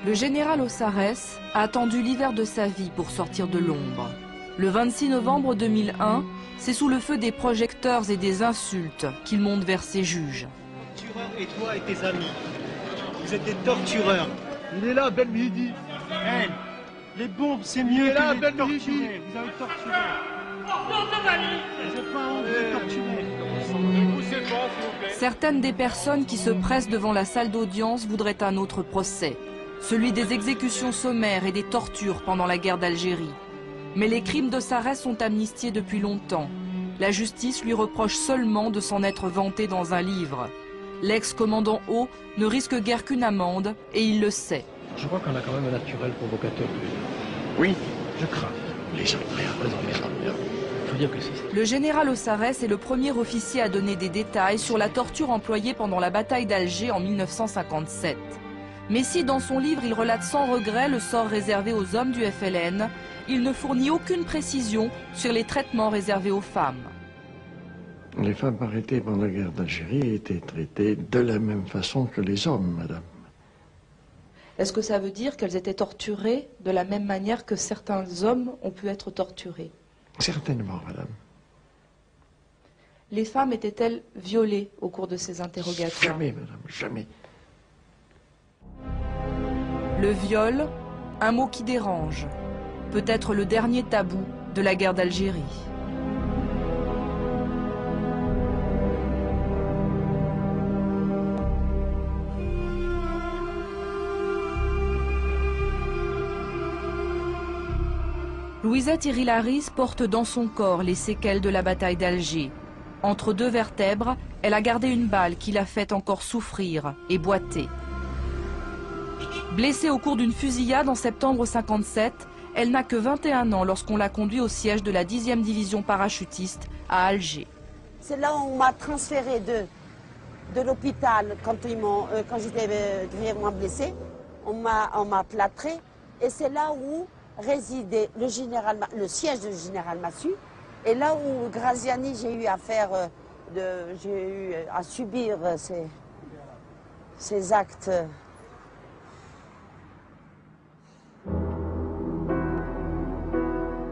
Le général Ossarès a attendu l'hiver de sa vie pour sortir de l'ombre. Le 26 novembre 2001, c'est sous le feu des projecteurs et des insultes qu'il monte vers ses juges. Tortureur et toi et tes amis, vous êtes des tortureurs. Il est là, Ben Midi. Hey, les bombes, c'est mieux que les torturer. Vous avez torturé. J'ai pas honte de torturer. Certaines des personnes qui se pressent devant la salle d'audience voudraient un autre procès, celui des exécutions sommaires et des tortures pendant la guerre d'Algérie. Mais les crimes d'Ossarès sont amnistiés depuis longtemps. La justice lui reproche seulement de s'en être vanté dans un livre. L'ex-commandant haut ne risque guère qu'une amende et il le sait. Je crois qu'on a quand même un naturel provocateur. Oui. Je crains les gens de merde. Faut dire que c'est... Le général Ossarès est le premier officier à donner des détails sur la torture employée pendant la bataille d'Alger en 1957. Mais si dans son livre il relate sans regret le sort réservé aux hommes du FLN, il ne fournit aucune précision sur les traitements réservés aux femmes. Les femmes arrêtées pendant la guerre d'Algérie étaient traitées de la même façon que les hommes, madame. Est-ce que ça veut dire qu'elles étaient torturées de la même manière que certains hommes ont pu être torturés? Certainement, madame. Les femmes étaient-elles violées au cours de ces interrogatoires? Jamais, madame, jamais. Le viol, un mot qui dérange. Peut-être le dernier tabou de la guerre d'Algérie. Louisette Irilaris porte dans son corps les séquelles de la bataille d'Alger. Entre deux vertèbres, elle a gardé une balle qui l'a fait encore souffrir et boiter. Blessée au cours d'une fusillade en septembre 57, elle n'a que 21 ans lorsqu'on l'a conduit au siège de la 10e division parachutiste à Alger. C'est là où on m'a transféré de l'hôpital quand j'étais grièvement blessée. On m'a plâtré et c'est là où résidait le siège du général Massu. Et là où Graziani, j'ai eu à subir ces actes.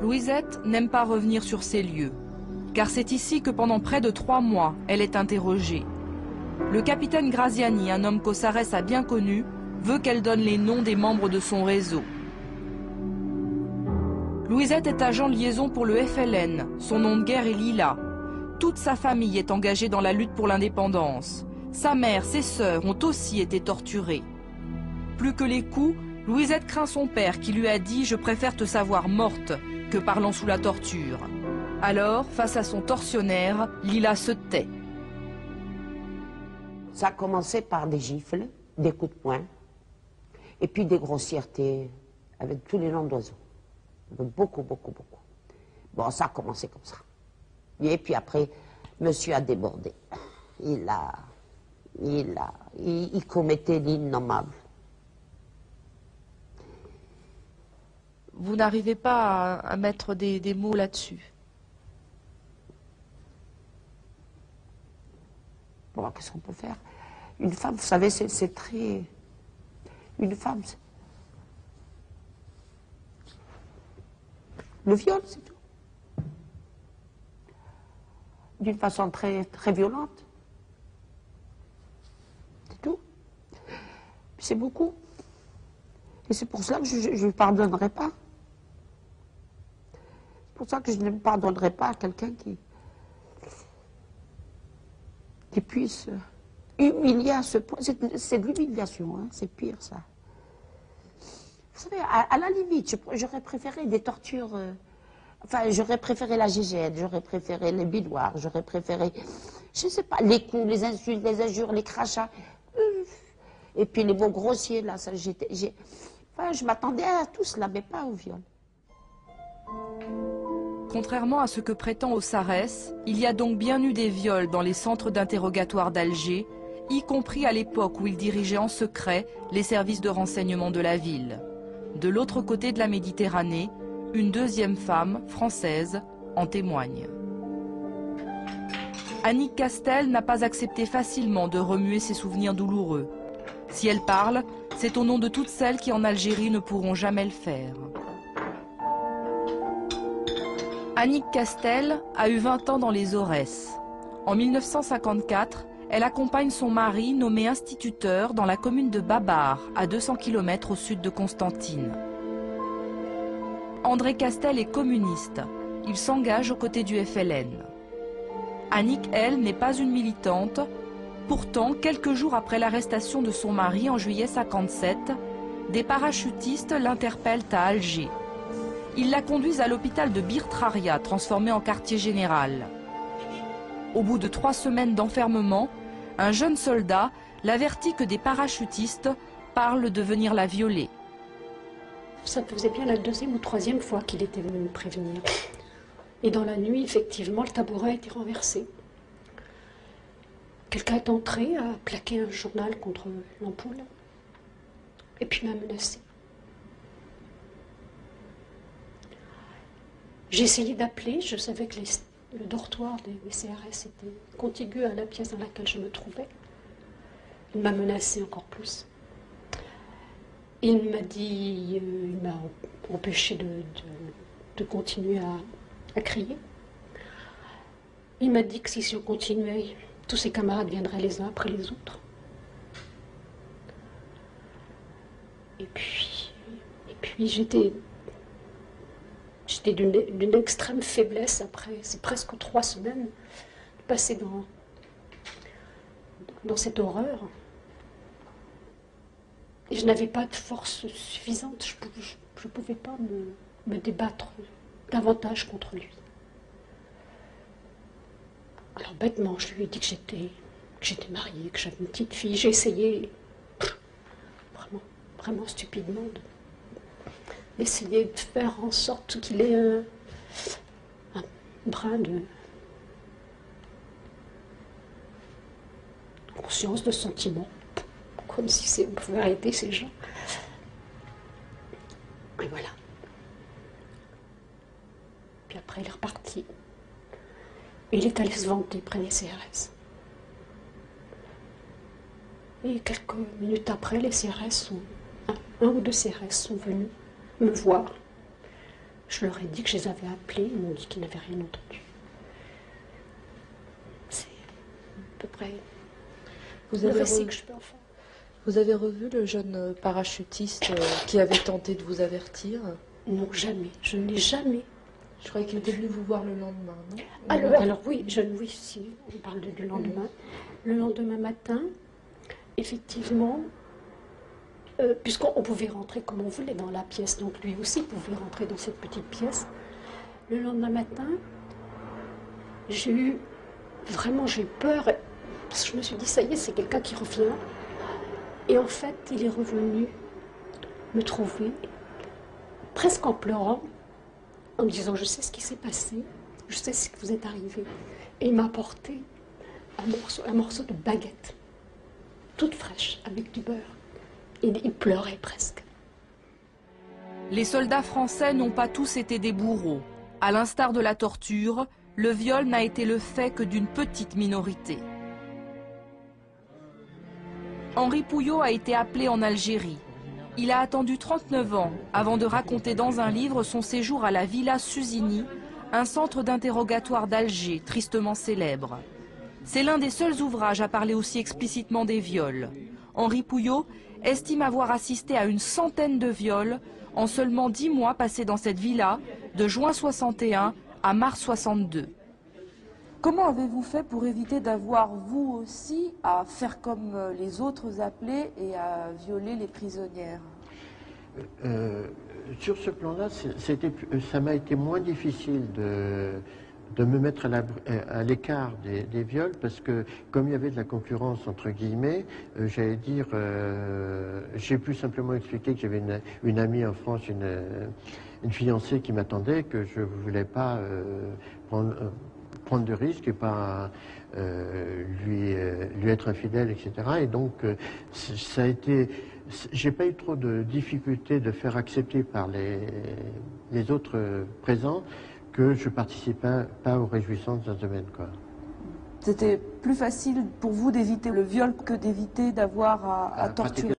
Louisette n'aime pas revenir sur ces lieux, car c'est ici que pendant près de 3 mois, elle est interrogée. Le capitaine Graziani, un homme qu'Ossarès a bien connu, veut qu'elle donne les noms des membres de son réseau. Louisette est agent de liaison pour le FLN, son nom de guerre est Lila. Toute sa famille est engagée dans la lutte pour l'indépendance. Sa mère, ses sœurs ont aussi été torturées. Plus que les coups, Louisette craint son père qui lui a dit « Je préfère te savoir morte » que parlant sous la torture. Alors, face à son tortionnaire, Lila se tait. Ça a commencé par des gifles, des coups de poing, et puis des grossièretés avec tous les noms d'oiseaux. Beaucoup. Bon, ça a commencé comme ça. Et puis après, monsieur a débordé. Il commettait l'innommable. Vous n'arrivez pas à mettre des mots là-dessus? Bon, qu'est-ce qu'on peut faire? Une femme, vous savez, c'est très... Une femme, le viol, c'est tout. D'une façon très violente. C'est tout. C'est beaucoup. Et c'est pour ça que je ne lui pardonnerai pas. C'est pour ça que je ne me pardonnerai pas à quelqu'un qui puisse humilier à ce point. C'est de l'humiliation, hein, c'est pire ça. Vous savez, à la limite, j'aurais préféré des tortures, enfin, j'aurais préféré la gégène, j'aurais préféré les bidoirs, j'aurais préféré, je ne sais pas, les coups, les insultes, les injures, les crachats, et puis les mots grossiers, là, ça, enfin, je m'attendais à tout cela, mais pas au viol. Contrairement à ce que prétend Ossarès, il y a donc bien eu des viols dans les centres d'interrogatoire d'Alger, y compris à l'époque où il dirigeait en secret les services de renseignement de la ville. De l'autre côté de la Méditerranée, une deuxième femme, française, en témoigne. Annick Castel n'a pas accepté facilement de remuer ses souvenirs douloureux. Si elle parle, C'est au nom de toutes celles qui en Algérie ne pourront jamais le faire. Annick Castel a eu 20 ans dans les Aurès. En 1954, elle accompagne son mari nommé instituteur dans la commune de Babar, à 200 km au sud de Constantine. André Castel est communiste. Il s'engage aux côtés du FLN. Annick, elle, n'est pas une militante. Pourtant, quelques jours après l'arrestation de son mari en juillet 1957, des parachutistes l'interpellent à Alger. Ils la conduisent à l'hôpital de Bir Traria, transformé en quartier général. Au bout de 3 semaines d'enfermement, un jeune soldat l'avertit que des parachutistes parlent de venir la violer. Ça faisait bien la 2e ou 3e fois qu'il était venu me prévenir. Et dans la nuit, effectivement, le tabouret a été renversé. Quelqu'un est entré, a plaqué un journal contre l'ampoule, et puis m'a menacé. J'ai essayé d'appeler, je savais que le dortoir des CRS était contigu à la pièce dans laquelle je me trouvais. Il m'a menacé encore plus. Il m'a dit, il m'a empêché de continuer à crier. Il m'a dit que si on continuait, tous ses camarades viendraient les uns après les autres. Et puis j'étais d'une extrême faiblesse après, c'est presque 3 semaines passées dans cette horreur. Et je n'avais pas de force suffisante, je ne pouvais pas me débattre davantage contre lui. Alors bêtement, je lui ai dit que j'étais mariée, que j'avais une petite fille. J'ai essayé, vraiment stupidement, d'essayer de faire en sorte qu'il ait un brin de conscience, de sentiment, comme si on pouvait arrêter ces gens. Et voilà. Puis après, il est reparti. Et il est allé se vanter près des CRS. Et quelques minutes après, les CRS un ou 2 CRS sont venus me voir. Je leur ai dit que je les avais appelés, ils m'ont dit qu'ils n'avaient rien entendu. C'est à peu près le récit que je peux en faire. Vous avez revu le jeune parachutiste qui avait tenté de vous avertir? Non, jamais. Je ne l'ai jamais. Je croyais qu'il était venu vous voir le lendemain, non? Alors oui, oui, si, on parle du lendemain. Le lendemain matin, effectivement, puisqu'on pouvait rentrer comme on voulait dans la pièce, donc lui aussi pouvait rentrer dans cette petite pièce. Le lendemain matin, j'ai eu peur, parce que je me suis dit, ça y est, c'est quelqu'un qui revient. Et en fait, il est revenu me trouver, presque en pleurant, en me disant, je sais ce qui s'est passé, je sais ce qui vous est arrivé. Et il m'a apporté un morceau de baguette, toute fraîche, avec du beurre. Et il pleurait presque. Les soldats français n'ont pas tous été des bourreaux. À l'instar de la torture, le viol n'a été le fait que d'une petite minorité. Henri Pouillot a été appelé en Algérie. Il a attendu 39 ans avant de raconter dans un livre son séjour à la Villa Susini, un centre d'interrogatoire d'Alger tristement célèbre. C'est l'un des seuls ouvrages à parler aussi explicitement des viols. Henri Pouillot estime avoir assisté à une centaine de viols en seulement 10 mois passés dans cette villa, de juin 61 à mars 62. Comment avez-vous fait pour éviter d'avoir, vous aussi, à faire comme les autres appelés et à violer les prisonnières? Sur ce plan-là, ça m'a été moins difficile de me mettre à l'écart des viols, parce que comme il y avait de la concurrence entre guillemets, j'allais dire, j'ai pu simplement expliquer que j'avais une amie en France, une fiancée qui m'attendait, que je ne voulais pas prendre de risques et pas lui être infidèle, etc. Et donc ça a été, j'ai pas eu trop de difficultés de faire accepter par les autres présents que je participais pas aux réjouissances dans ce domaine, quoi. C'était plus facile pour vous d'éviter le viol que d'éviter d'avoir à torturer?